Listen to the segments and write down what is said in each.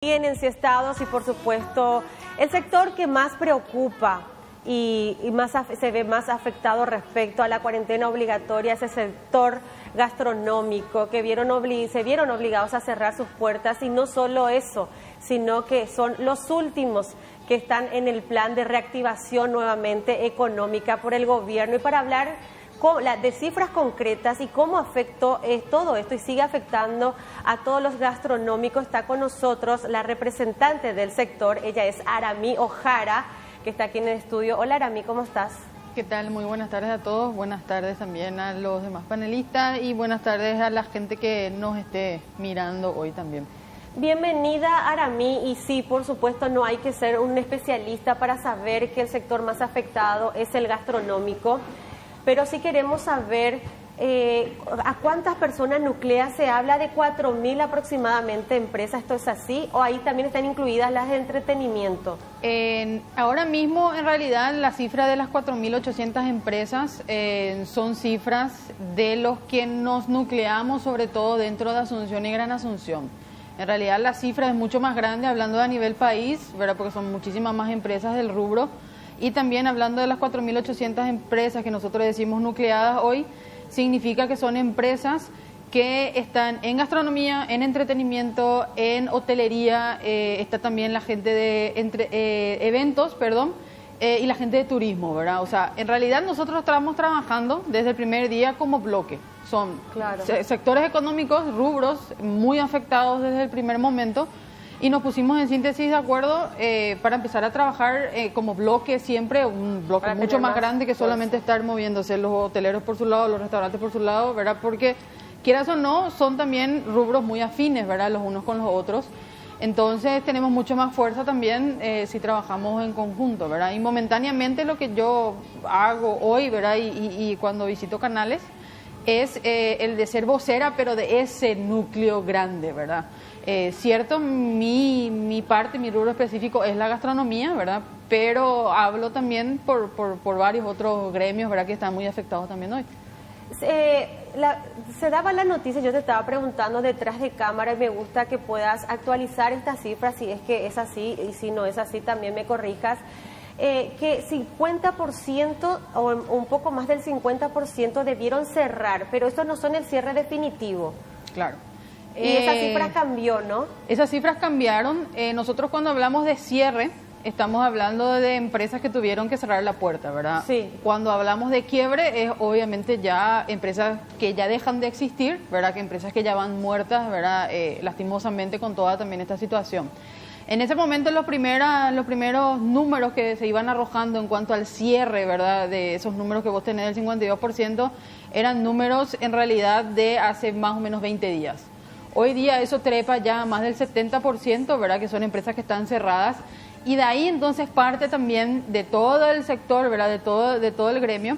Bien ensiestados y por supuesto el sector que más preocupa y se ve más afectado respecto a la cuarentena obligatoria es el sector gastronómico, que se vieron obligados a cerrar sus puertas, y no solo eso, sino que son los últimos que están en el plan de reactivación nuevamente económica por el gobierno. Y para hablar de cifras concretas y cómo afectó todo esto y sigue afectando a todos los gastronómicos, está con nosotros la representante del sector. Ella es Aramí Ojara, que está aquí en el estudio. Hola Aramí, ¿cómo estás? ¿Qué tal? Muy buenas tardes a todos, buenas tardes también a los demás panelistas y buenas tardes a la gente que nos esté mirando hoy también. Bienvenida Aramí, y sí, por supuesto no hay que ser un especialista para saber que el sector más afectado es el gastronómico. Pero sí queremos saber a cuántas personas nucleas. Se habla de 4.000 aproximadamente empresas. ¿Esto es así? ¿O ahí también están incluidas las de entretenimiento? Ahora mismo, en realidad, la cifra de las 4.800 empresas son cifras de los que nos nucleamos, sobre todo dentro de Asunción y Gran Asunción. En realidad, la cifra es mucho más grande, hablando a nivel país, ¿verdad? Porque son muchísimas más empresas del rubro. Y también hablando de las 4.800 empresas que nosotros decimos nucleadas hoy, significa que son empresas que están en gastronomía, en entretenimiento, en hotelería, está también la gente de eventos, y la gente de turismo, ¿verdad? O sea, en realidad nosotros estamos trabajando desde el primer día como bloque. Son sectores económicos, rubros muy afectados desde el primer momento. Y nos pusimos en síntesis de acuerdo para empezar a trabajar como bloque, siempre un bloque mucho más grande que solamente estar moviéndose los hoteleros por su lado, los restaurantes por su lado, ¿verdad? Porque quieras o no, son también rubros muy afines, ¿verdad? Los unos con los otros. Entonces tenemos mucho más fuerza también si trabajamos en conjunto, ¿verdad? Y momentáneamente lo que yo hago hoy, ¿verdad? Y cuando visito canales es el de ser vocera, pero de ese núcleo grande, ¿verdad? Cierto, mi parte, mi rubro específico es la gastronomía, ¿verdad? Pero hablo también por varios otros gremios, ¿verdad? Que están muy afectados también hoy. Se daba la noticia, yo te estaba preguntando detrás de cámara, y me gusta que puedas actualizar estas cifras si es que es así, y si no es así también me corrijas. Que 50% o un poco más del 50% debieron cerrar, pero estos no son el cierre definitivo. Claro. Y esa cifra cambió, ¿no? Esas cifras cambiaron. Nosotros cuando hablamos de cierre, estamos hablando de empresas que tuvieron que cerrar la puerta, ¿verdad? Sí. Cuando hablamos de quiebre, es obviamente ya empresas que ya dejan de existir, ¿verdad? Que empresas que ya van muertas, ¿verdad? Lastimosamente con toda también esta situación. En ese momento los primeros números que se iban arrojando en cuanto al cierre, ¿verdad? De esos números que vos tenés del 52%, eran números en realidad de hace más o menos 20 días. Hoy día eso trepa ya a más del 70%, ¿verdad? Que son empresas que están cerradas. Y de ahí entonces parte también de todo el sector, ¿verdad? De todo el gremio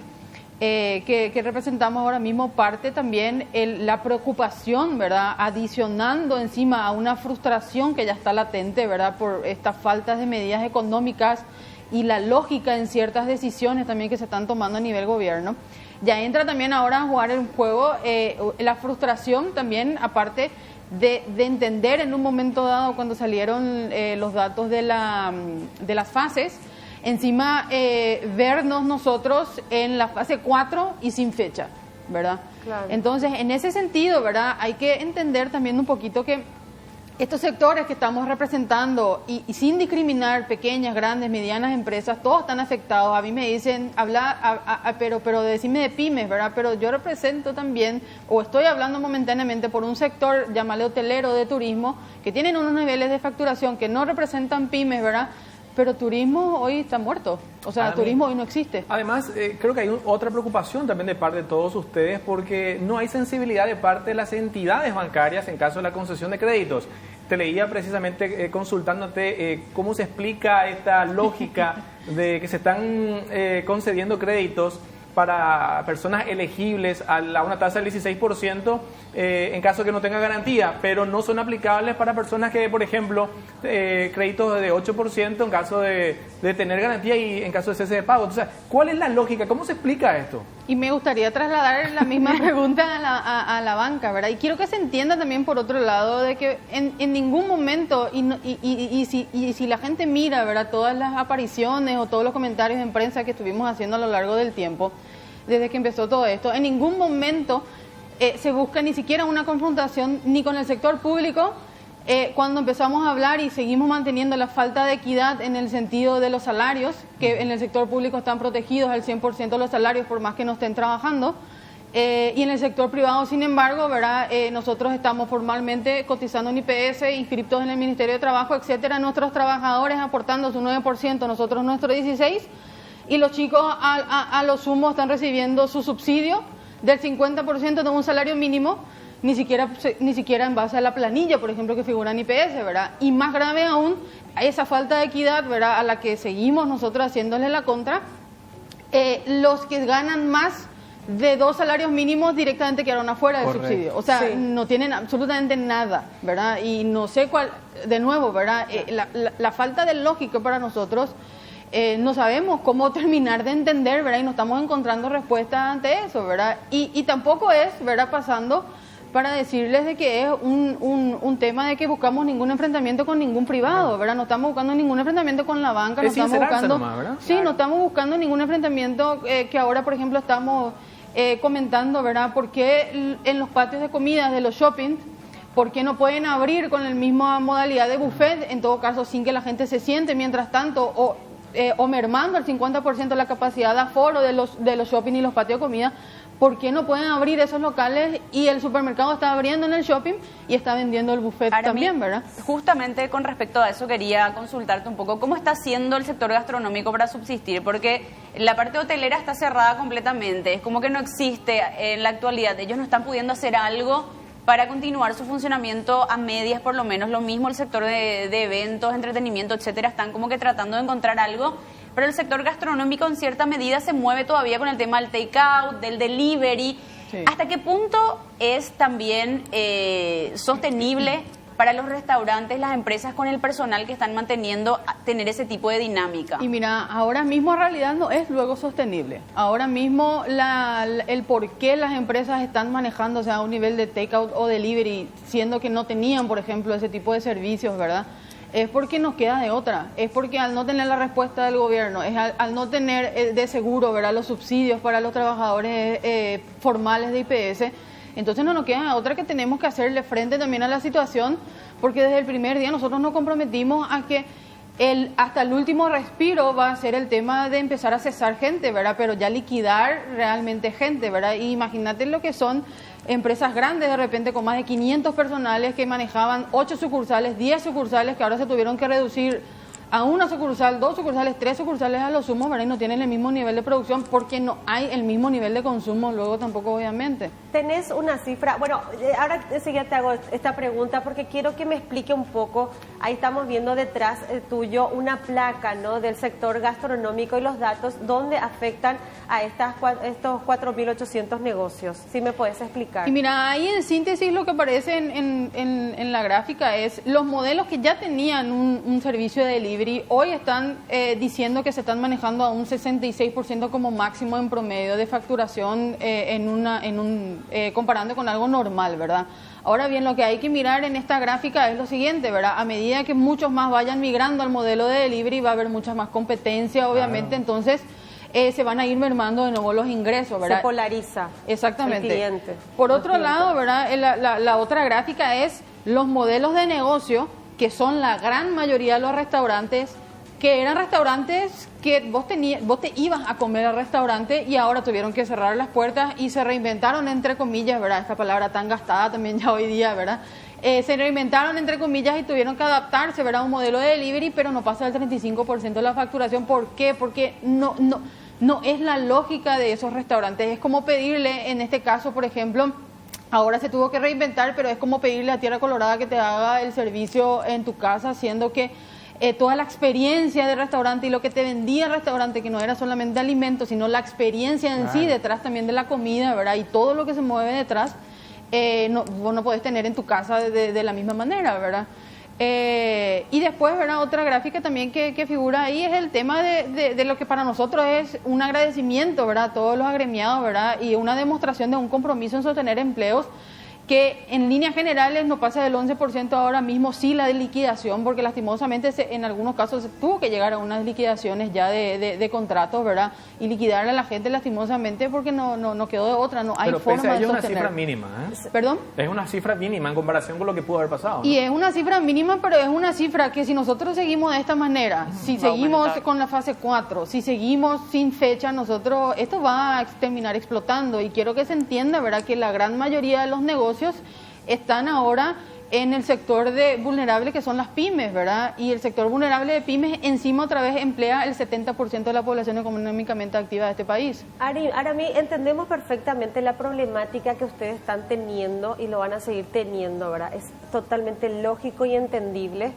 que representamos ahora mismo, parte también la preocupación, ¿verdad? Adicionando encima a una frustración que ya está latente, ¿verdad? Por estas faltas de medidas económicas y la lógica en ciertas decisiones también que se están tomando a nivel gobierno. Ya entra también ahora a jugar el juego la frustración también, aparte de entender en un momento dado cuando salieron los datos de las fases, encima vernos nosotros en la fase 4 y sin fecha, ¿verdad? Claro. Entonces, en ese sentido, ¿verdad? Hay que entender también un poquito que estos sectores que estamos representando, y sin discriminar pequeñas, grandes, medianas empresas, todos están afectados. A mí me dicen, pero decime de pymes, ¿verdad? Pero yo represento también, o estoy hablando momentáneamente por un sector, llámale hotelero, de turismo, que tienen unos niveles de facturación que no representan pymes, ¿verdad? Pero turismo hoy está muerto, o sea, turismo hoy no existe. Además, creo que hay otra preocupación también de parte de todos ustedes, porque no hay sensibilidad de parte de las entidades bancarias en caso de la concesión de créditos. Te leía precisamente consultándote cómo se explica esta lógica de que se están concediendo créditos para personas elegibles a una tasa del 16% en caso de que no tenga garantía, pero no son aplicables para personas que, por ejemplo, créditos de 8% en caso de tener garantía y en caso de cese de pago. Entonces, ¿cuál es la lógica? ¿Cómo se explica esto? Y me gustaría trasladar la misma pregunta a la banca, ¿verdad? Y quiero que se entienda también por otro lado de que en ningún momento, y si la gente mira, ¿verdad?, todas las apariciones o todos los comentarios en prensa que estuvimos haciendo a lo largo del tiempo, desde que empezó todo esto, en ningún momento se busca ni siquiera una confrontación ni con el sector público. Cuando empezamos a hablar y seguimos manteniendo la falta de equidad en el sentido de los salarios, que en el sector público están protegidos al 100% los salarios por más que no estén trabajando, y en el sector privado, sin embargo, ¿verdad? Nosotros estamos formalmente cotizando en IPS, inscriptos en el Ministerio de Trabajo, etcétera, nuestros trabajadores aportando su 9%, nosotros nuestro 16%, y los chicos a lo sumo están recibiendo su subsidio del 50% de un salario mínimo, ni siquiera en base a la planilla, por ejemplo, que figura en IPS, ¿verdad? Y más grave aún, esa falta de equidad, ¿verdad?, a la que seguimos nosotros haciéndole la contra, los que ganan más de 2 salarios mínimos directamente quedaron afuera del subsidio. O sea, sí, no tienen absolutamente nada, ¿verdad? Y no sé cuál, de nuevo, ¿verdad? La falta de lógica para nosotros, no sabemos cómo terminar de entender, ¿verdad? Y no estamos encontrando respuestas ante eso, ¿verdad? Y tampoco es, ¿verdad?, pasando para decirles de que es un tema de que buscamos ningún enfrentamiento con ningún privado, ¿verdad? No estamos buscando ningún enfrentamiento con la banca, no estamos buscando, nomás, ¿verdad? Sí, claro, no estamos buscando ningún enfrentamiento que ahora, por ejemplo, estamos comentando, ¿verdad? ¿Por qué en los patios de comidas de los shoppings, por qué no pueden abrir con la misma modalidad de buffet, en todo caso sin que la gente se siente mientras tanto, o mermando el 50% la capacidad de aforo de los shopping y los patios de comida? ¿Por qué no pueden abrir esos locales y el supermercado está abriendo en el shopping y está vendiendo el buffet también, ¿verdad? Justamente con respecto a eso quería consultarte un poco, ¿cómo está haciendo el sector gastronómico para subsistir? Porque la parte hotelera está cerrada completamente, es como que no existe en la actualidad, ellos no están pudiendo hacer algo para continuar su funcionamiento a medias, por lo menos. Lo mismo el sector de eventos, entretenimiento, etcétera, están como que tratando de encontrar algo, pero el sector gastronómico en cierta medida se mueve todavía con el tema del take-out, del delivery. Sí. ¿Hasta qué punto es también sostenible para los restaurantes, las empresas, con el personal que están manteniendo, tener ese tipo de dinámica? Y mira, ahora mismo en realidad no es luego sostenible. Ahora mismo el por qué las empresas están manejando, o sea, a un nivel de take-out o delivery, siendo que no tenían, por ejemplo, ese tipo de servicios, ¿verdad?, es porque nos queda de otra, es porque al no tener la respuesta del gobierno, es al no tener de seguro, ¿verdad?, los subsidios para los trabajadores formales de IPS, entonces no nos queda de otra que tenemos que hacerle frente también a la situación, porque desde el primer día nosotros nos comprometimos a que hasta el último respiro va a ser el tema de empezar a cesar gente, ¿verdad?, pero ya liquidar realmente gente, ¿verdad? Y imagínate lo que son empresas grandes de repente con más de 500 personales que manejaban 8 sucursales, 10 sucursales, que ahora se tuvieron que reducir a una sucursal, 2 sucursales, 3 sucursales a lo sumo, ¿verdad? Y no tienen el mismo nivel de producción porque no hay el mismo nivel de consumo luego tampoco, obviamente. ¿Tenés una cifra? Bueno, ahora enseguida te hago esta pregunta porque quiero que me explique un poco. Ahí estamos viendo detrás tuyo una placa, ¿no?, del sector gastronómico y los datos donde afectan a estos 4.800 negocios. ¿Sí me puedes explicar? Y mira, ahí en síntesis lo que aparece en la gráfica es los modelos que ya tenían un servicio de delivery, hoy están diciendo que se están manejando a un 66% como máximo en promedio de facturación comparando con algo normal, ¿verdad? Ahora bien, lo que hay que mirar en esta gráfica es lo siguiente, ¿verdad? A medida que muchos más vayan migrando al modelo de delivery, va a haber mucha más competencia, obviamente, entonces se van a ir mermando de nuevo los ingresos, ¿verdad? Se polariza. Exactamente. El cliente. Por otro lado, ¿verdad?, la otra gráfica es los modelos de negocio, que son la gran mayoría de los restaurantes, que eran restaurantes que vos te ibas a comer al restaurante y ahora tuvieron que cerrar las puertas y se reinventaron, entre comillas, ¿verdad? Esta palabra tan gastada también ya hoy día, ¿verdad? Se reinventaron, entre comillas, y tuvieron que adaptarse, ¿verdad?, a un modelo de delivery, pero no pasa del 35% de la facturación. ¿Por qué? Porque no es la lógica de esos restaurantes. Es como pedirle, en este caso, por ejemplo, ahora se tuvo que reinventar, pero es como pedirle a Tierra Colorada que te haga el servicio en tu casa, siendo que toda la experiencia del restaurante y lo que te vendía el restaurante, que no era solamente alimentos, sino la experiencia en sí, detrás también de la comida, ¿verdad? Y todo lo que se mueve detrás, vos no podés tener en tu casa de la misma manera, ¿verdad? Y después, ¿verdad? Otra gráfica también que figura ahí es el tema de lo que para nosotros es un agradecimiento, ¿verdad? A todos los agremiados, ¿verdad? Y una demostración de un compromiso en sostener empleos que en líneas generales no pasa del 11% ahora mismo, sí la de liquidación, porque lastimosamente en algunos casos se tuvo que llegar a unas liquidaciones ya de contratos, ¿verdad? Y liquidar a la gente lastimosamente porque no quedó de otra, no hay forma de sostener. Pero es una cifra mínima, ¿eh? ¿Perdón? Es una cifra mínima en comparación con lo que pudo haber pasado, ¿no? Y es una cifra mínima, pero es una cifra que si nosotros seguimos de esta manera, si seguimos con la fase 4, si seguimos sin fecha, esto va a terminar explotando. Y quiero que se entienda, ¿verdad?, que la gran mayoría de los negocios están ahora en el sector vulnerable, que son las pymes, ¿verdad? Y el sector vulnerable de pymes encima otra vez emplea el 70% de la población económicamente activa de este país. Arami, entendemos perfectamente la problemática que ustedes están teniendo y lo van a seguir teniendo, ¿verdad? Es totalmente lógico y entendible,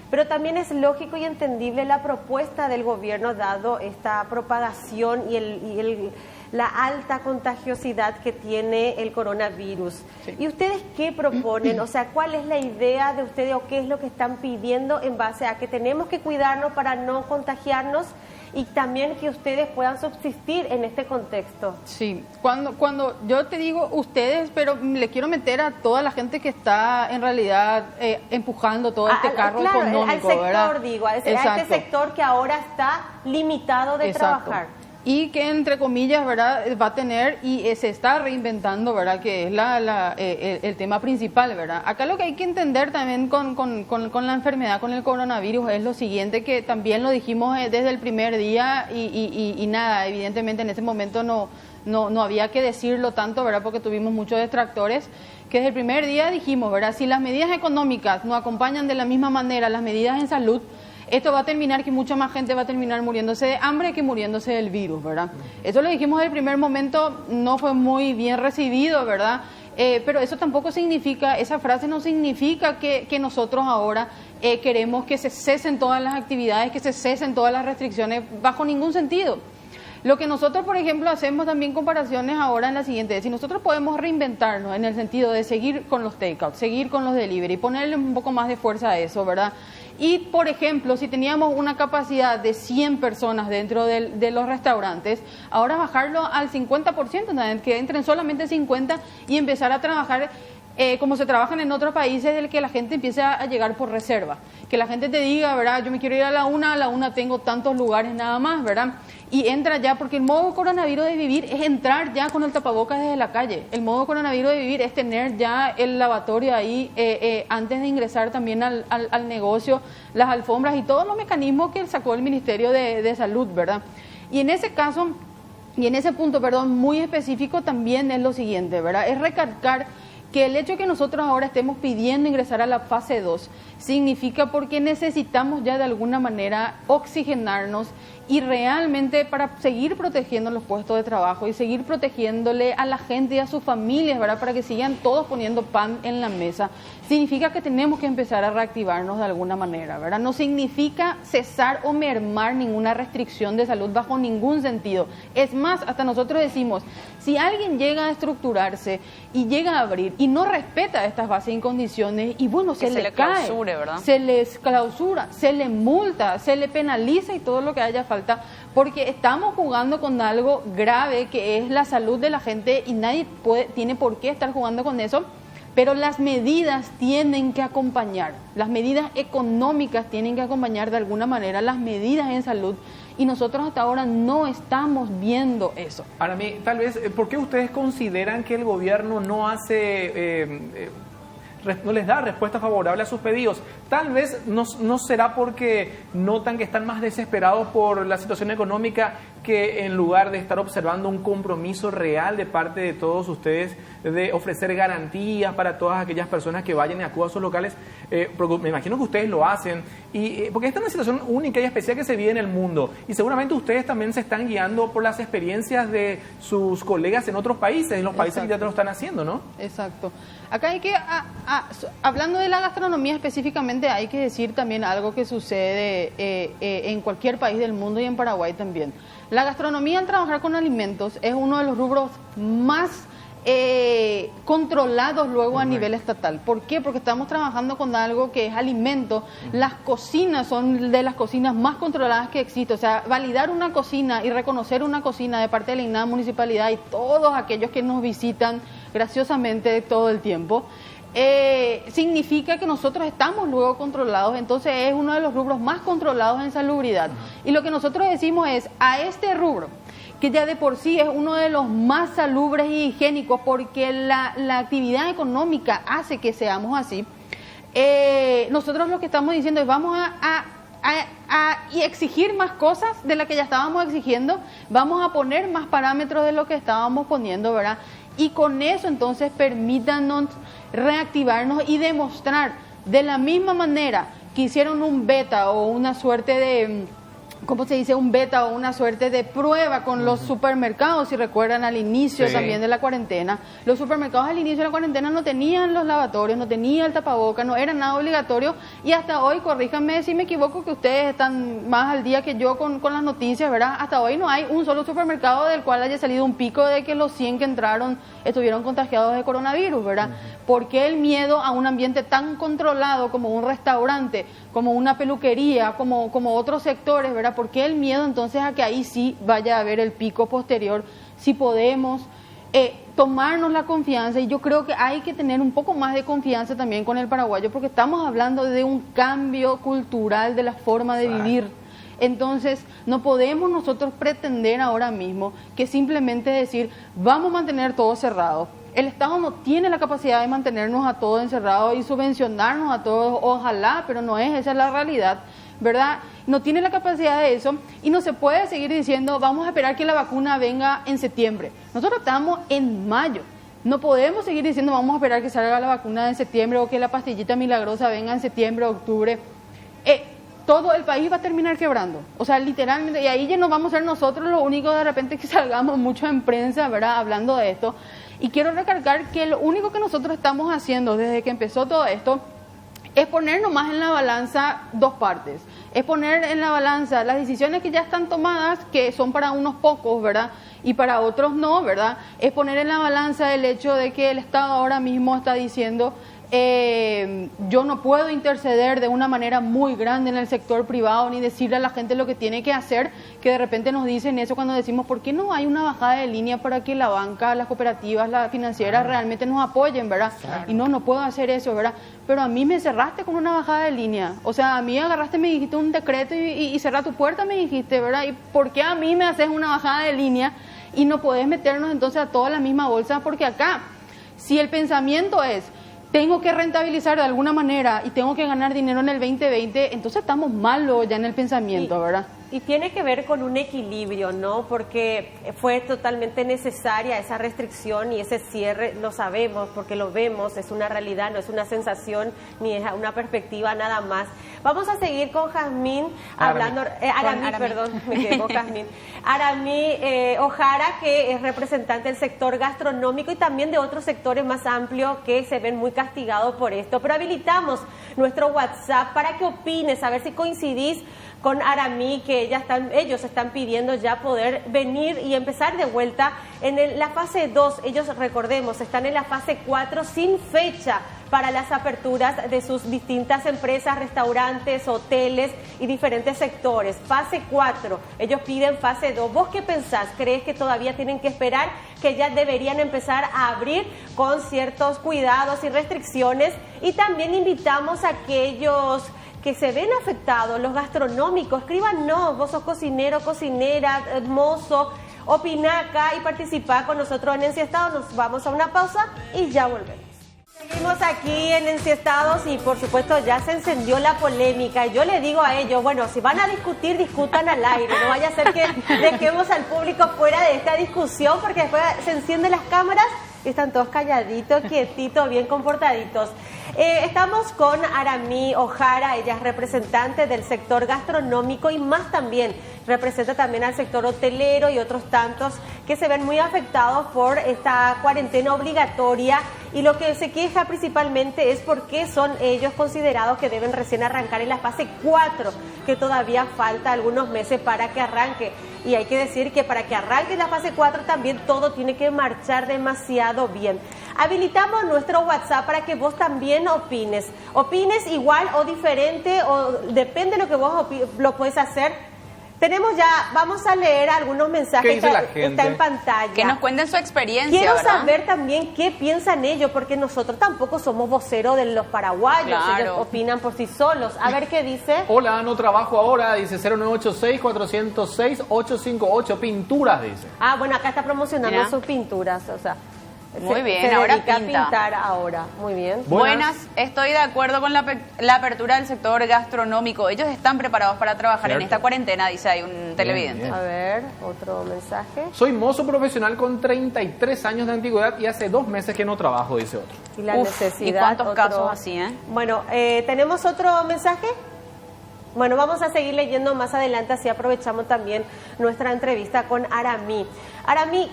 pero también es lógico y entendible la propuesta del gobierno dado esta propagación y la alta contagiosidad que tiene el coronavirus. Sí. ¿Y ustedes qué proponen? O sea, ¿cuál es la idea de ustedes o qué es lo que están pidiendo en base a que tenemos que cuidarnos para no contagiarnos y también que ustedes puedan subsistir en este contexto? Sí, cuando yo te digo ustedes, pero le quiero meter a toda la gente que está en realidad empujando todo este carro económico, al sector, ¿verdad? Digo, a este sector que ahora está limitado de trabajar. Y que entre comillas, ¿verdad?, va a tener y se está reinventando, ¿verdad?, que es el tema principal, ¿verdad? Acá lo que hay que entender también con la enfermedad, con el coronavirus, es lo siguiente, que también lo dijimos desde el primer día y nada, evidentemente en ese momento no había que decirlo tanto, ¿verdad?, porque tuvimos muchos detractores, que desde el primer día dijimos, ¿verdad?, si las medidas económicas no acompañan de la misma manera las medidas en salud, esto va a terminar que mucha más gente va a terminar muriéndose de hambre que muriéndose del virus, ¿verdad? Eso lo dijimos desde el primer momento, no fue muy bien recibido, ¿verdad? Pero eso tampoco significa, esa frase no significa que nosotros ahora queremos que se cesen todas las actividades, que se cesen todas las restricciones, bajo ningún sentido. Lo que nosotros, por ejemplo, hacemos también comparaciones ahora en la siguiente, si nosotros podemos reinventarnos en el sentido de seguir con los takeouts, seguir con los delivery, ponerle un poco más de fuerza a eso, ¿verdad? Y, por ejemplo, si teníamos una capacidad de 100 personas dentro de los restaurantes, ahora bajarlo al 50%, que entren solamente 50 y empezar a trabajar como se trabajan en otros países, del que la gente empiece a llegar por reserva. Que la gente te diga, ¿verdad?, yo me quiero ir a la una tengo tantos lugares nada más, ¿verdad? Y entra ya, porque el modo coronavirus de vivir es entrar ya con el tapabocas desde la calle. El modo coronavirus de vivir es tener ya el lavatorio ahí antes de ingresar también al negocio, las alfombras y todos los mecanismos que sacó el Ministerio de Salud, ¿verdad? Y en ese caso, y en ese punto, muy específico también es lo siguiente, ¿verdad? Es recalcar que el hecho de que nosotros ahora estemos pidiendo ingresar a la fase 2 significa porque necesitamos ya de alguna manera oxigenarnos y realmente para seguir protegiendo los puestos de trabajo y seguir protegiéndole a la gente y a sus familias, ¿verdad?, para que sigan todos poniendo pan en la mesa, significa que tenemos que empezar a reactivarnos de alguna manera, ¿verdad? No significa cesar o mermar ninguna restricción de salud bajo ningún sentido. Es más, hasta nosotros decimos, si alguien llega a estructurarse y llega a abrir y no respeta estas bases y condiciones, y bueno, se le cae, clausure, ¿verdad?, se les clausura, se le multa, se le penaliza y todo lo que haya falta, porque estamos jugando con algo grave que es la salud de la gente y nadie tiene por qué estar jugando con eso, pero las medidas tienen que acompañar, las medidas económicas tienen que acompañar de alguna manera las medidas en salud y nosotros hasta ahora no estamos viendo eso. Ahora, tal vez, ¿por qué ustedes consideran que el gobierno no les da respuesta favorable a sus pedidos? Tal vez no será porque notan que están más desesperados por la situación económica que en lugar de estar observando un compromiso real de parte de todos ustedes de ofrecer garantías para todas aquellas personas que vayan y acudan a sus locales, porque me imagino que ustedes lo hacen porque esta es una situación única y especial que se vive en el mundo, y seguramente ustedes también se están guiando por las experiencias de sus colegas en otros países, en los países que ya te lo están haciendo, ¿no? Exacto. Acá hay que, hablando de la gastronomía específicamente, hay que decir también algo que sucede en cualquier país del mundo y en Paraguay también. La gastronomía, al trabajar con alimentos, es uno de los rubros más controlados luego a nivel estatal. ¿Por qué? Porque estamos trabajando con algo que es alimento. Las cocinas son de las cocinas más controladas que existen. O sea, validar una cocina y reconocer una cocina de parte de la INAH, municipalidad y todos aquellos que nos visitan graciosamente todo el tiempo, significa que nosotros estamos luego controlados. Entonces es uno de los rubros más controlados en salubridad. Y lo que nosotros decimos es, a este rubro, que ya de por sí es uno de los más salubres y higiénicos, porque la actividad económica hace que seamos así, nosotros lo que estamos diciendo es vamos a exigir más cosas de las que ya estábamos exigiendo, vamos a poner más parámetros de lo que estábamos poniendo, ¿verdad? Y con eso entonces permítanos reactivarnos y demostrar de la misma manera que hicieron un beta o una suerte de... ¿cómo se dice? Un beta o una suerte de prueba con los supermercados, si recuerdan al inicio también de la cuarentena. Los supermercados al inicio de la cuarentena no tenían los lavatorios, no tenían el tapaboca, no era nada obligatorio, y hasta hoy, corríjanme si me equivoco, que ustedes están más al día que yo con las noticias, ¿verdad? Hasta hoy no hay un solo supermercado del cual haya salido un pico de que los 100 que entraron estuvieron contagiados de coronavirus, ¿verdad? ¿Por qué el miedo a un ambiente tan controlado como un restaurante, como una peluquería, como otros sectores, ¿verdad? ¿Por qué el miedo entonces a que ahí sí vaya a haber el pico posterior? Si podemos tomarnos la confianza, y yo creo que hay que tener un poco más de confianza también con el paraguayo, porque estamos hablando de un cambio cultural de la forma de vivir. Entonces, no podemos nosotros pretender ahora mismo que simplemente decir, vamos a mantener todo cerrado. El Estado no tiene la capacidad de mantenernos a todos encerrados y subvencionarnos a todos, ojalá, pero no es, esa es la realidad, ¿verdad? No tiene la capacidad de eso, y no se puede seguir diciendo, vamos a esperar que la vacuna venga en septiembre. Nosotros estamos en mayo. No podemos seguir diciendo, vamos a esperar que salga la vacuna en septiembre o que la pastillita milagrosa venga en septiembre o octubre. Todo el país va a terminar quebrando, o sea, literalmente, y ahí ya no vamos a ser nosotros los únicos de repente que salgamos mucho en prensa, ¿verdad?, hablando de esto. Y quiero recalcar que lo único que nosotros estamos haciendo desde que empezó todo esto es poner nomás en la balanza dos partes, es poner en la balanza las decisiones que ya están tomadas, que son para unos pocos, ¿verdad?, y para otros no, ¿verdad?, es poner en la balanza el hecho de que el Estado ahora mismo está diciendo, yo no puedo interceder de una manera muy grande en el sector privado ni decirle a la gente lo que tiene que hacer, que de repente nos dicen eso cuando decimos, ¿por qué no hay una bajada de línea para que la banca, las cooperativas, las financieras realmente nos apoyen, ¿verdad? Y no puedo hacer eso, ¿verdad? Pero a mí me cerraste con una bajada de línea, o sea, a mí agarraste, me dijiste un decreto y cerrá tu puerta, me dijiste, ¿verdad? ¿Y por qué a mí me haces una bajada de línea y no podés meternos entonces a toda la misma bolsa? Porque acá, si el pensamiento es, tengo que rentabilizar de alguna manera y tengo que ganar dinero en el 2020, entonces estamos malos ya en el pensamiento, ¿verdad? Y tiene que ver con un equilibrio, ¿no? Porque fue totalmente necesaria esa restricción y ese cierre, lo sabemos porque lo vemos, es una realidad, no es una sensación ni es una perspectiva nada más. Vamos a seguir con Jazmín hablando, Aramí, perdón, me quedé con Jazmín. Aramí Ojara, que es representante del sector gastronómico y también de otros sectores más amplios que se ven muy castigados por esto. Pero habilitamos nuestro WhatsApp para que opines, a ver si coincidís con Aramí, que ellos están pidiendo ya poder venir y empezar de vuelta en la fase 2. Ellos, recordemos, están en la fase 4 sin fecha para las aperturas de sus distintas empresas, restaurantes, hoteles y diferentes sectores. Fase 4, ellos piden fase 2. ¿Vos qué pensás? ¿Crees que todavía tienen que esperar, que ya deberían empezar a abrir con ciertos cuidados y restricciones? Y también invitamos a aquellos que se ven afectados, los gastronómicos, escríbanos, vos sos cocinero, cocinera, mozo, opina acá y participa con nosotros en Ensiestados. Nos vamos a una pausa y ya volvemos. Seguimos aquí en Ensiestados y por supuesto ya se encendió la polémica y yo le digo a ellos, bueno, si van a discutir, discutan al aire, no vaya a ser que dejemos al público fuera de esta discusión porque después se encienden las cámaras Están todos calladitos, quietitos, bien comportaditos. Estamos con Aramí Ojara, ella es representante del sector gastronómico y más también, representa también al sector hotelero y otros tantos que se ven muy afectados por esta cuarentena obligatoria, y lo que se queja principalmente es por qué son ellos considerados que deben recién arrancar en la fase 4, que todavía falta algunos meses para que arranque. Y hay que decir que para que arranque la fase 4 también todo tiene que marchar demasiado bien. Habilitamos nuestro WhatsApp para que vos también opines. Opines igual o diferente, o depende de lo que vos lo puedes hacer. Tenemos ya, vamos a leer algunos mensajes. ¿Qué dice la que gente? está en pantalla. Que nos cuenten su experiencia, Quiero ¿verdad? saber también qué piensan ellos, porque nosotros tampoco somos voceros de los paraguayos. Claro. Ellos opinan por sí solos. A ver qué dice. Hola, no trabajo ahora, dice 0986-406-858, pinturas, dice. Ah, bueno, acá está promocionando Mira. sus pinturas, o sea. Muy bien, se ahora dedica pinta. a pintar ahora. Muy bien. Buenas, estoy de acuerdo con la apertura del sector gastronómico. Ellos están preparados para trabajar en Cierto. esta cuarentena, dice ahí un televidente. bien. A ver, otro mensaje. Soy mozo profesional con 33 años de antigüedad y hace 2 meses que no trabajo, dice otro. Y la Uf, necesidad. ¿y cuántos otro- casos así, Bueno, ¿tenemos otro mensaje? Bueno, vamos a seguir leyendo más adelante, así aprovechamos también nuestra entrevista con Aramí. Aramí,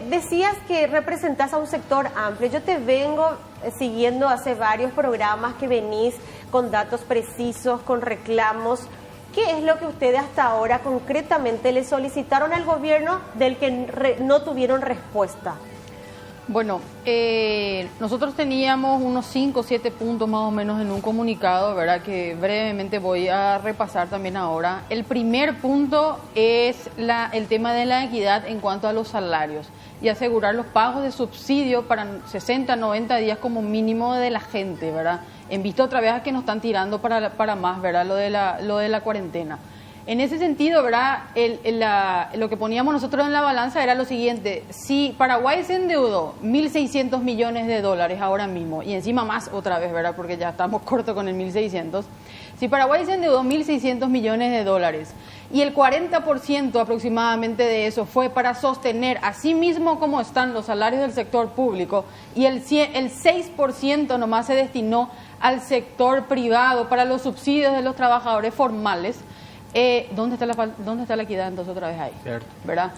decías que representas a un sector amplio. Yo te vengo siguiendo hace varios programas que venís con datos precisos, con reclamos. ¿Qué es lo que ustedes hasta ahora concretamente le solicitaron al gobierno del que no tuvieron respuesta? Bueno, nosotros teníamos unos 5 o 7 puntos más o menos en un comunicado, ¿verdad? Que brevemente voy a repasar también ahora. El primer punto es el tema de la equidad en cuanto a los salarios y asegurar los pagos de subsidio para 60, 90 días como mínimo de la gente, ¿verdad? En vista otra vez a que nos están tirando para más, ¿verdad? Lo de la cuarentena. En ese sentido, ¿verdad? Lo que poníamos nosotros en la balanza era lo siguiente: si Paraguay se endeudó 1.600 millones de dólares ahora mismo, y encima más otra vez, ¿verdad? Porque ya estamos cortos con el 1.600. Si Paraguay se endeudó 1.600 millones de dólares y el 40% aproximadamente de eso fue para sostener así mismo como están los salarios del sector público, y el 6% nomás se destinó al sector privado para los subsidios de los trabajadores formales, ¿dónde está la equidad entonces otra vez ahí? Cierto. ¿Verdad?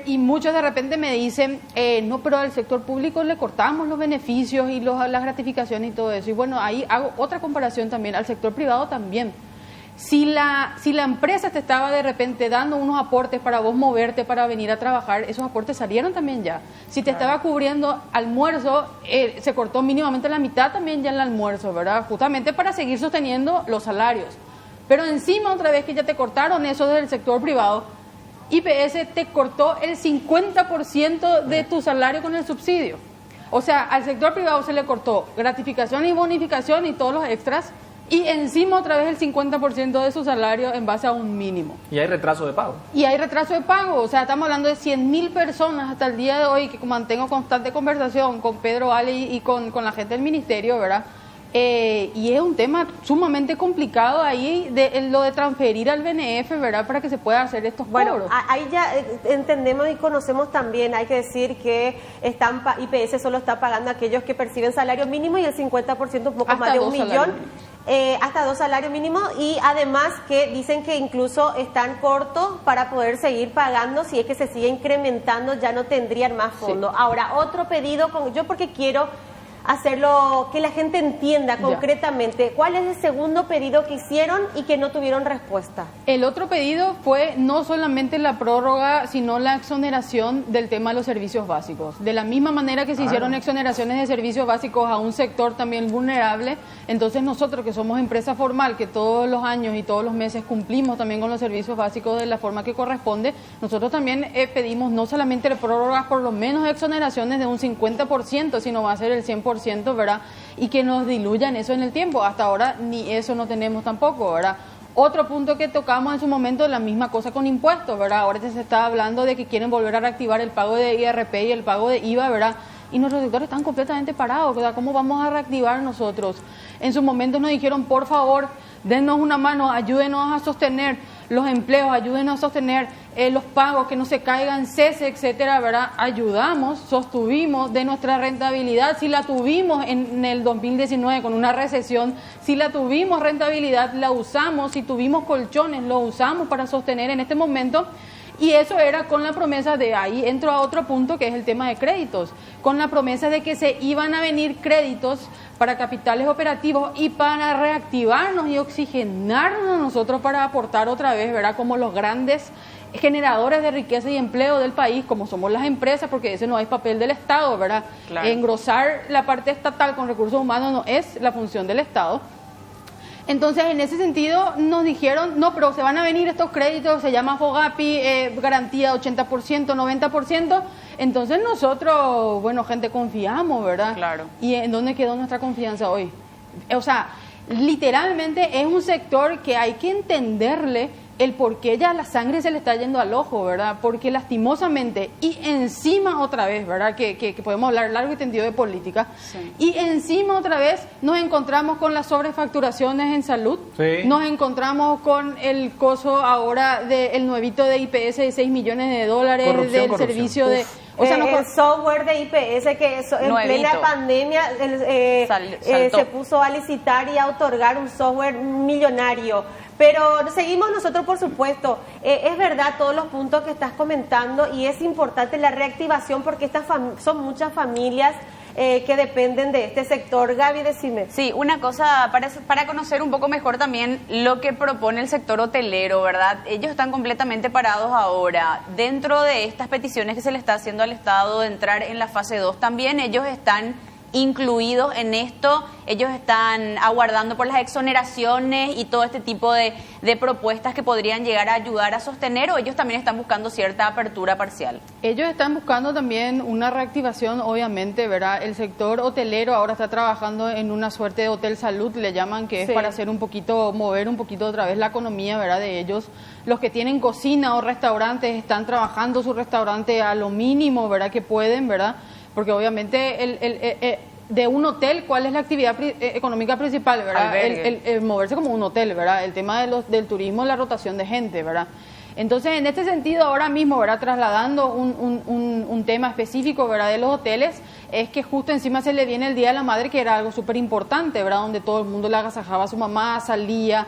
Y muchos de repente me dicen, no, pero al sector público le cortamos los beneficios y las gratificaciones y todo eso. Y bueno, ahí hago otra comparación también, al sector privado también. Si la empresa te estaba de repente dando unos aportes para vos moverte, para venir a trabajar, esos aportes salieron también ya. Si te estaba cubriendo almuerzo, se cortó mínimamente la mitad también ya el almuerzo, ¿verdad? Justamente para seguir sosteniendo los salarios. Pero encima, otra vez que ya te cortaron eso del sector privado, IPS te cortó el 50% de tu salario con el subsidio. O sea, al sector privado se le cortó gratificación y bonificación y todos los extras, y encima otra vez el 50% de su salario en base a un mínimo. Y hay retraso de pago. Y hay retraso de pago, o sea, estamos hablando de 100.000 personas hasta el día de hoy, que mantengo constante conversación con Pedro Ale y con la gente del ministerio, ¿verdad? Y es un tema sumamente complicado ahí, lo de transferir al BNF, ¿verdad? Para que se pueda hacer estos Bueno, cobros. ahí ya entendemos y conocemos también, hay que decir que IPS solo está pagando a aquellos que perciben salario mínimo, y el 50%, un poco Hasta más de 1 2 millón, salarios hasta 2 salarios mínimos, y además que dicen que incluso están cortos para poder seguir pagando. Si es que se sigue incrementando, ya no tendrían más fondos. Sí. Ahora, otro pedido, yo porque quiero hacerlo, que la gente entienda concretamente, ¿cuál es el segundo pedido que hicieron y que no tuvieron respuesta? El otro pedido fue no solamente la prórroga, sino la exoneración del tema de los servicios básicos. De la misma manera que se hicieron exoneraciones de servicios básicos a un sector también vulnerable, entonces nosotros, que somos empresa formal, que todos los años y todos los meses cumplimos también con los servicios básicos de la forma que corresponde, nosotros también pedimos no solamente prórrogas, por lo menos exoneraciones de un 50%, sino va a ser el 100%, ¿verdad? Y que nos diluyan eso en el tiempo. Hasta ahora ni eso no tenemos tampoco, ¿verdad? Otro punto que tocamos en su momento, la misma cosa con impuestos, ¿verdad? Ahora se está hablando de que quieren volver a reactivar el pago de IRP y el pago de IVA, ¿verdad? Y nuestros sectores están completamente parados, ¿verdad? ¿Cómo vamos a reactivar nosotros? En su momento nos dijeron, por favor, dennos una mano, ayúdenos a sostener. los empleos, ayúdenos a sostener los pagos, que no se caigan, cese, etcétera, ¿verdad? Ayudamos, sostuvimos de nuestra rentabilidad, si la tuvimos en el 2019 con una recesión, si la tuvimos rentabilidad, la usamos, si tuvimos colchones, lo usamos para sostener en este momento. Y eso era con la promesa de, ahí entro a otro punto que es el tema de créditos, con la promesa de que se iban a venir créditos para capitales operativos y para reactivarnos y oxigenarnos nosotros para aportar otra vez, ¿verdad? Como los grandes generadores de riqueza y empleo del país, como somos las empresas, porque ese no es papel del Estado, ¿verdad? Claro. Engrosar la parte estatal con recursos humanos no es la función del Estado. Entonces, en ese sentido, nos dijeron, no, pero se van a venir estos créditos, se llama FOGAPI, garantía 80%, 90%. Entonces nosotros, bueno, gente, confiamos, ¿verdad? Claro. ¿Y en dónde quedó nuestra confianza hoy? O sea, literalmente es un sector que hay que entenderle el por qué ya la sangre se le está yendo al ojo, ¿verdad? Porque lastimosamente, y encima otra vez, ¿verdad? Que podemos hablar largo y tendido de política, sí. Y encima otra vez nos encontramos con las sobrefacturaciones en salud, sí. Nos encontramos con el coso ahora del nuevito de IPS de $6 millones del servicio de... O sea, el software de IPS que en plena pandemia se puso a licitar y a otorgar un software millonario. Pero seguimos nosotros, por supuesto. Es verdad todos los puntos que estás comentando y es importante la reactivación porque son muchas familias que dependen de este sector. Gaby, decime. Sí, una cosa para conocer un poco mejor también lo que propone el sector hotelero, ¿verdad? Ellos están completamente parados ahora. Dentro de estas peticiones que se le está haciendo al Estado de entrar en la fase 2, también ellos están incluidos en esto, ellos están aguardando por las exoneraciones y todo este tipo de propuestas que podrían llegar a ayudar a sostener, o ellos también están buscando cierta apertura parcial. Ellos están buscando también una reactivación, obviamente, ¿verdad? El sector hotelero ahora está trabajando en una suerte de hotel salud, le llaman, que es sí. Para hacer mover un poquito otra vez la economía, ¿verdad? De ellos. Los que tienen cocina o restaurantes están trabajando su restaurante a lo mínimo, ¿verdad? Que pueden, ¿verdad? Porque obviamente de un hotel, ¿cuál es la actividad económica principal, verdad? El moverse como un hotel, ¿verdad? El tema del turismo, la rotación de gente, ¿verdad? Entonces, en este sentido, ahora mismo, ¿verdad? Trasladando un tema específico, ¿verdad? De los hoteles, es que justo encima se le viene el Día de la Madre, que era algo súper importante, ¿verdad? Donde todo el mundo le agasajaba a su mamá, salía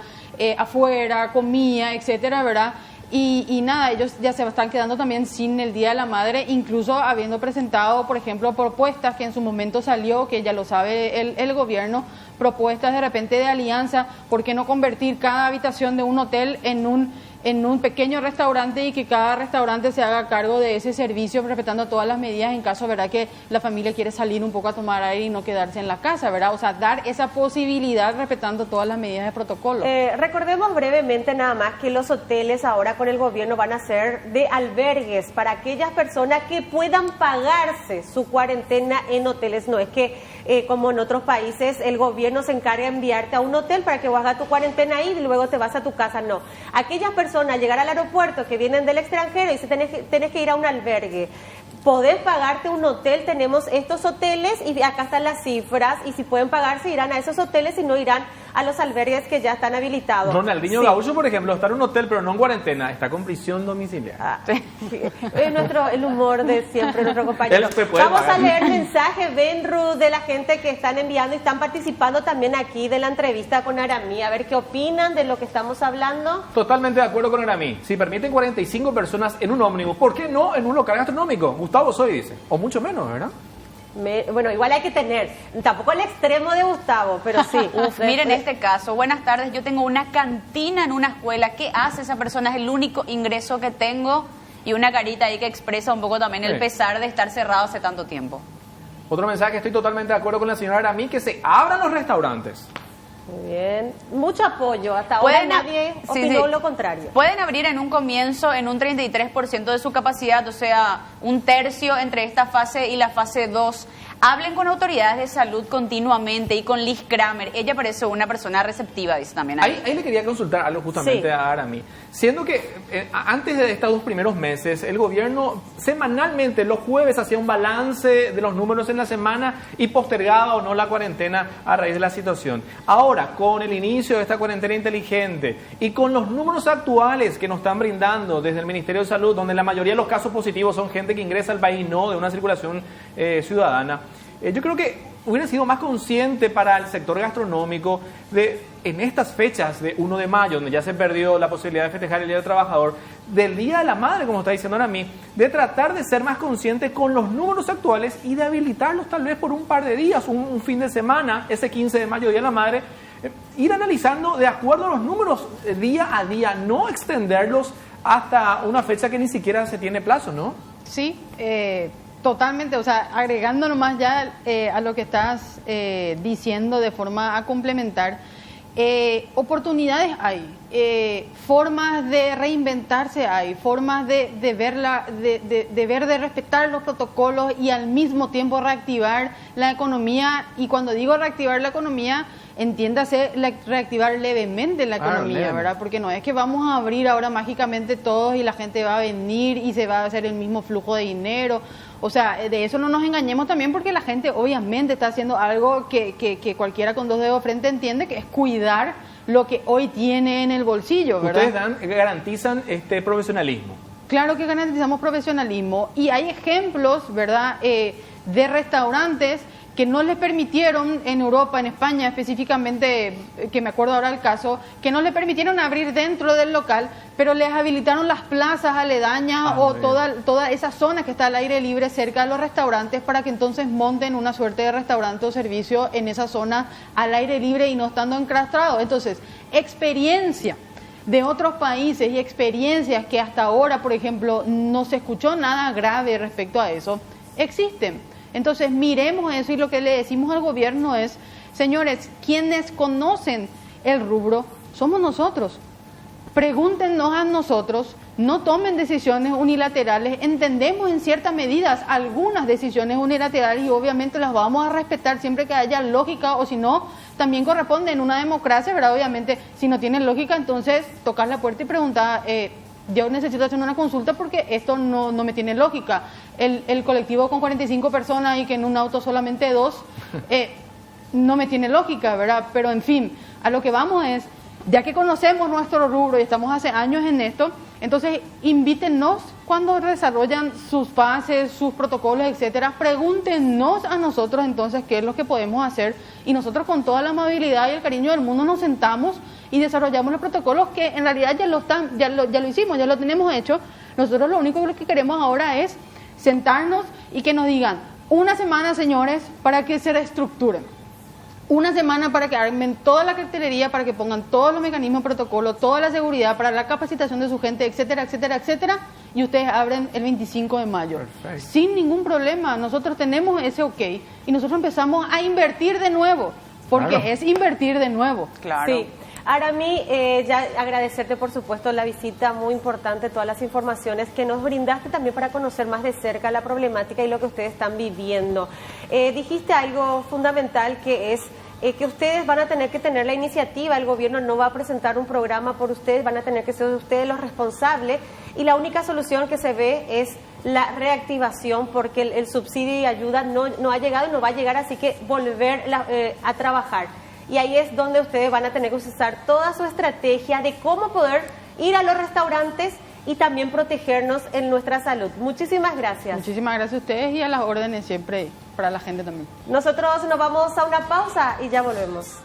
afuera, comía, etcétera, ¿verdad? Y nada, ellos ya se están quedando también sin el Día de la Madre, incluso habiendo presentado, por ejemplo, propuestas que en su momento salió, que ya lo sabe el gobierno, propuestas de repente de alianza, ¿por qué no convertir cada habitación de un hotel en un pequeño restaurante y que cada restaurante se haga cargo de ese servicio, respetando todas las medidas en caso, ¿verdad?, que la familia quiere salir un poco a tomar aire y no quedarse en la casa, ¿verdad? O sea, dar esa posibilidad respetando todas las medidas de protocolo. Recordemos brevemente nada más que los hoteles ahora con el gobierno van a ser de albergues para aquellas personas que puedan pagarse su cuarentena en hoteles. No es que como en otros países el gobierno se encarga de enviarte a un hotel para que hagas tu cuarentena ahí y luego te vas a tu casa. No, aquellas personas al llegar al aeropuerto que vienen del extranjero y tenés que ir a un albergue, podés pagarte un hotel, tenemos estos hoteles y acá están las cifras y si pueden pagarse irán a esos hoteles y no irán a los albergues que ya están habilitados. Ronaldinho sí. Gaúcho, por ejemplo, está en un hotel pero no en cuarentena, está con prisión domiciliaria. El humor de siempre, nuestro compañero. Vamos a leer mensajes, Benru, de la gente que están enviando y están participando también aquí de la entrevista con Aramí, a ver qué opinan de lo que estamos hablando. Totalmente de acuerdo con Aramí. Si permiten 45 personas en un ómnibus, ¿por qué no en un local gastronómico? Gustavo Soy dice, o mucho menos, ¿verdad? Bueno, igual hay que tener, tampoco el extremo de Gustavo, pero sí. Miren este caso, buenas tardes, yo tengo una cantina en una escuela, ¿qué hace esa persona? Es el único ingreso que tengo, y una carita ahí que expresa un poco también el pesar de estar cerrado hace tanto tiempo. Otro mensaje, estoy totalmente de acuerdo con la señora Aramí, que se abran los restaurantes. Muy bien, mucho apoyo, hasta ahora nadie opinó lo contrario. Pueden abrir en un comienzo en un 33% de su capacidad, o sea, un tercio entre esta fase y la fase 2. Hablen con autoridades de salud continuamente y con Liz Kramer. Ella parece una persona receptiva, dice también. Ahí le quería consultar algo justamente a Arami. Siendo que antes de estos 2 primeros meses, el gobierno semanalmente, los jueves, hacía un balance de los números en la semana y postergaba o no la cuarentena a raíz de la situación. Ahora, con el inicio de esta cuarentena inteligente y con los números actuales que nos están brindando desde el Ministerio de Salud, donde la mayoría de los casos positivos son gente que ingresa al país, no de una circulación ciudadana, yo creo que hubiera sido más consciente para el sector gastronómico en estas fechas de 1 de mayo, donde ya se perdió la posibilidad de festejar el Día del Trabajador, del Día de la Madre, como está diciendo ahora a mí, de tratar de ser más consciente con los números actuales y de habilitarlos tal vez por un par de días, un fin de semana, ese 15 de mayo, Día de la Madre, ir analizando de acuerdo a los números día a día, no extenderlos hasta una fecha que ni siquiera se tiene plazo, ¿no? Sí, totalmente, o sea, agregando nomás ya a lo que estás diciendo de forma a complementar, oportunidades hay, formas de reinventarse hay, formas de respetar los protocolos y al mismo tiempo reactivar la economía. Y cuando digo reactivar la economía, entiéndase reactivar levemente la economía, ¿verdad? Porque no es que vamos a abrir ahora mágicamente todos y la gente va a venir y se va a hacer el mismo flujo de dinero. O sea, de eso no nos engañemos también, porque la gente obviamente está haciendo algo que cualquiera con 2 dedos de frente entiende, que es cuidar lo que hoy tiene en el bolsillo, ¿verdad? Ustedes garantizan este profesionalismo. Claro que garantizamos profesionalismo, y hay ejemplos, ¿verdad?, de restaurantes que no les permitieron en Europa, en España específicamente, que me acuerdo ahora el caso, que no les permitieron abrir dentro del local, pero les habilitaron las plazas aledañas o toda esa zona que está al aire libre cerca de los restaurantes, para que entonces monten una suerte de restaurante o servicio en esa zona al aire libre y no estando enclaustrados. Entonces, experiencia de otros países y experiencias que hasta ahora, por ejemplo, no se escuchó nada grave respecto a eso, existen. Entonces, miremos eso, y lo que le decimos al gobierno es, señores, quienes conocen el rubro somos nosotros. Pregúntenos a nosotros, no tomen decisiones unilaterales. Entendemos en ciertas medidas algunas decisiones unilaterales y obviamente las vamos a respetar siempre que haya lógica, o si no, también corresponde en una democracia, ¿verdad? Obviamente, si no tiene lógica, entonces tocas la puerta y preguntas, yo necesito hacer una consulta porque esto no me tiene lógica. El colectivo con 45 personas y que en un auto solamente 2, no me tiene lógica, ¿verdad? Pero en fin, a lo que vamos es, ya que conocemos nuestro rubro y estamos hace años en esto, entonces invítennos cuando desarrollan sus fases, sus protocolos, etcétera. Pregúntenos a nosotros entonces qué es lo que podemos hacer, y nosotros con toda la amabilidad y el cariño del mundo nos sentamos y desarrollamos los protocolos que en realidad ya lo hicimos, ya lo tenemos hecho. Nosotros lo único que queremos ahora es sentarnos y que nos digan: una semana, señores, para que se reestructuren. Una semana para que armen toda la cartelería, para que pongan todos los mecanismos, protocolos, toda la seguridad, para la capacitación de su gente, etcétera, etcétera, etcétera. Y ustedes abren el 25 de mayo. Perfecto. Sin ningún problema. Nosotros tenemos ese ok. Y nosotros empezamos a invertir de nuevo. Porque es invertir de nuevo. Claro. Sí. Arami, ya agradecerte por supuesto la visita, muy importante, todas las informaciones que nos brindaste también para conocer más de cerca la problemática y lo que ustedes están viviendo. Dijiste algo fundamental, que es que ustedes van a tener que tener la iniciativa, el gobierno no va a presentar un programa por ustedes, van a tener que ser ustedes los responsables, y la única solución que se ve es la reactivación, porque el subsidio y ayuda no ha llegado y no va a llegar, así que volver a trabajar. Y ahí es donde ustedes van a tener que usar toda su estrategia de cómo poder ir a los restaurantes y también protegernos en nuestra salud. Muchísimas gracias. Muchísimas gracias a ustedes, y a las órdenes siempre para la gente también. Nosotros nos vamos a una pausa y ya volvemos.